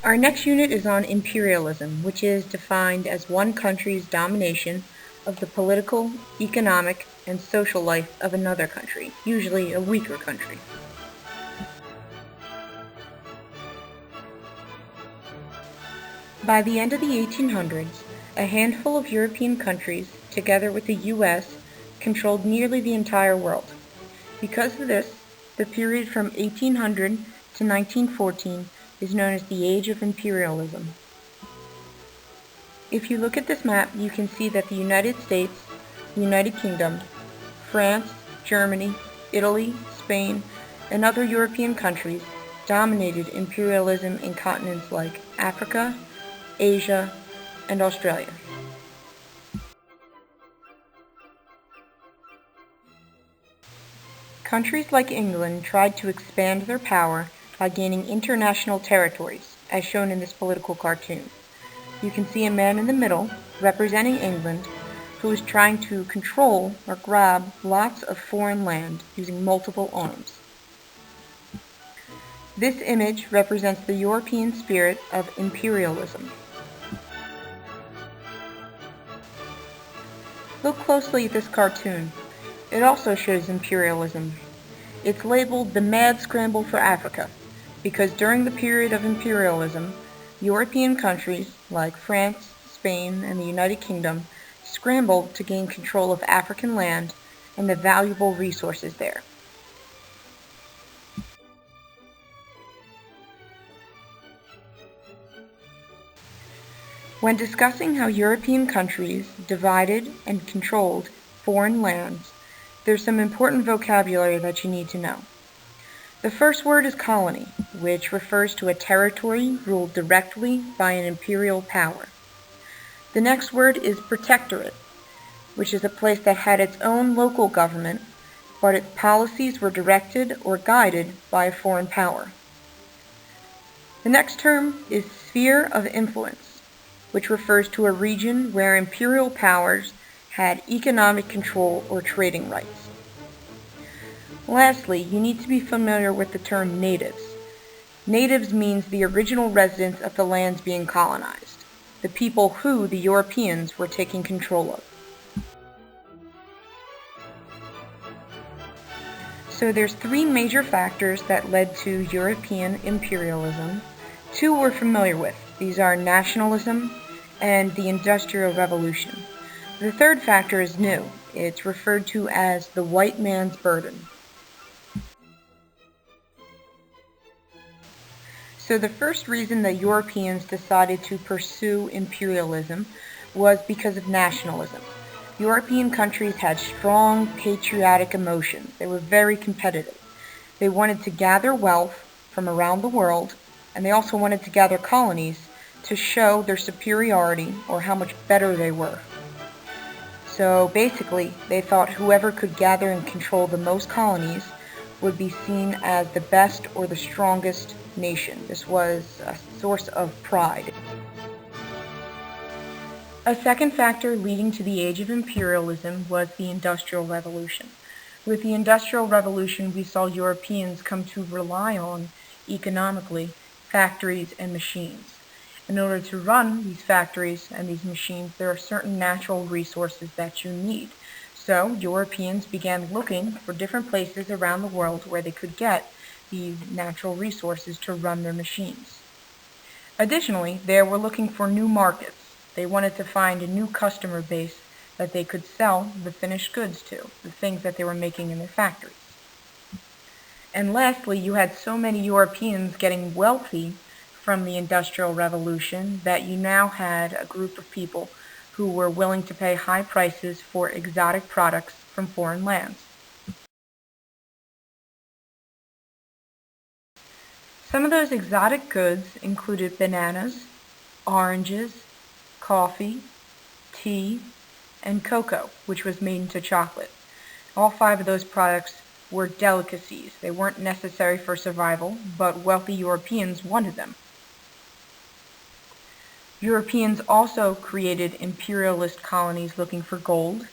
Our next unit is on imperialism, which is defined as one country's domination of the political, economic, and social life of another country, usually a weaker country. By the end of the 1800s, a handful of European countries, together with the U.S., controlled nearly the entire world. Because of this, the period from 1800 to 1914 is known as the Age of Imperialism. If you look at this map, you can see that the United States, the United Kingdom, France, Germany, Italy, Spain, and other European countries dominated imperialism in continents like Africa, Asia, and Australia. Countries like England tried to expand their power by gaining international territories, as shown in this political cartoon. You can see a man in the middle, representing England, who is trying to control or grab lots of foreign land using multiple arms. This image represents the European spirit of imperialism. Look closely at this cartoon. It also shows imperialism. It's labeled the Mad Scramble for Africa, because during the period of imperialism, European countries like France, Spain, and the United Kingdom scrambled to gain control of African land and the valuable resources there. When discussing how European countries divided and controlled foreign lands, there's some important vocabulary that you need to know. The first word is colony, which refers to a territory ruled directly by an imperial power. The next word is protectorate, which is a place that had its own local government, but its policies were directed or guided by a foreign power. The next term is sphere of influence, which refers to a region where imperial powers had economic control or trading rights. Lastly, you need to be familiar with the term natives. Natives means the original residents of the lands being colonized, the people who the Europeans were taking control of. So there's three major factors that led to European imperialism. Two we're familiar with. These are nationalism and the Industrial Revolution. The third factor is new. It's referred to as the white man's burden. So the first reason that Europeans decided to pursue imperialism was because of nationalism. European countries had strong patriotic emotions. They were very competitive. They wanted to gather wealth from around the world, and they also wanted to gather colonies to show their superiority or how much better they were. So basically, they thought whoever could gather and control the most colonies would be seen as the best or the strongest nation. This was a source of pride. A second factor leading to the age of imperialism was the Industrial Revolution. With the Industrial Revolution, we saw Europeans come to rely on, economically, factories and machines. In order to run these factories and these machines, there are certain natural resources that you need. So Europeans began looking for different places around the world where they could get these natural resources to run their machines. Additionally, they were looking for new markets. They wanted to find a new customer base that they could sell the finished goods to, the things that they were making in their factories. And lastly, you had so many Europeans getting wealthy from the Industrial Revolution that you now had a group of people who were willing to pay high prices for exotic products from foreign lands. Some of those exotic goods included bananas, oranges, coffee, tea, and cocoa, which was made into chocolate. All five of those products were delicacies. They weren't necessary for survival, but wealthy Europeans wanted them. Europeans also created imperialist colonies looking for gold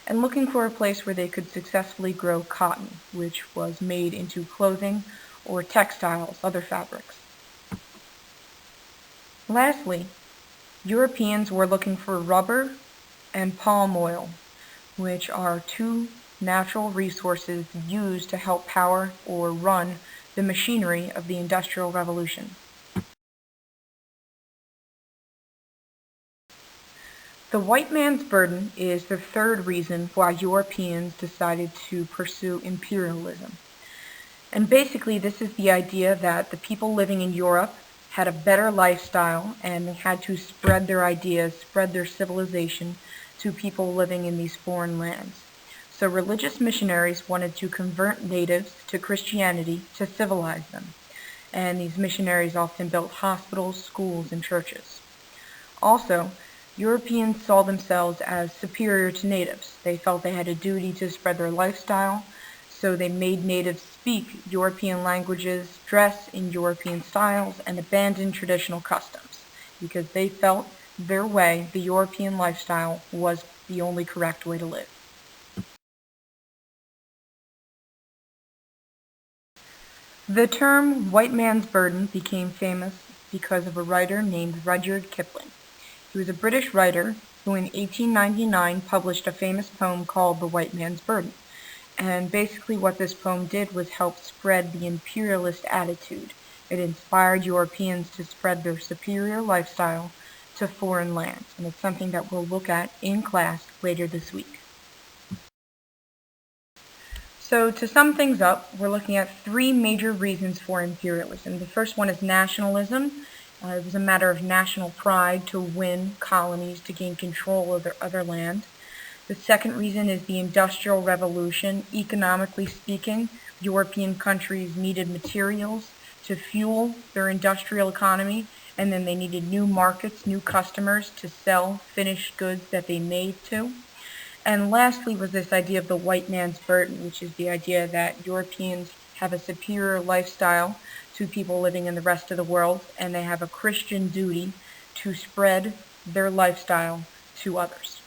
and looking for a place where they could successfully grow cotton, which was made into clothing or textiles, other fabrics. Lastly, Europeans were looking for rubber and palm oil, which are two natural resources used to help power or run the machinery of the Industrial Revolution. The white man's burden is the third reason why Europeans decided to pursue imperialism. And basically, this is the idea that the people living in Europe had a better lifestyle and they had to spread their ideas, spread their civilization to people living in these foreign lands. So religious missionaries wanted to convert natives to Christianity to civilize them. And these missionaries often built hospitals, schools, and churches. Also, Europeans saw themselves as superior to natives. They felt they had a duty to spread their lifestyle, so they made natives speak European languages, dress in European styles, and abandon traditional customs, because they felt their way, the European lifestyle, was the only correct way to live. The term white man's burden became famous because of a writer named Rudyard Kipling. He was a British writer who in 1899 published a famous poem called The White Man's Burden. And basically what this poem did was help spread the imperialist attitude. It inspired Europeans to spread their superior lifestyle to foreign lands. And it's something that we'll look at in class later this week. So to sum things up, we're looking at three major reasons for imperialism. The first one is nationalism. It was a matter of national pride to win colonies, to gain control of their other land. The second reason is the Industrial Revolution. Economically speaking, European countries needed materials to fuel their industrial economy, and then they needed new markets, new customers to sell finished goods that they made to. And lastly was this idea of the white man's burden, which is the idea that Europeans have a superior lifestyle to people living in the rest of the world, and they have a Christian duty to spread their lifestyle to others.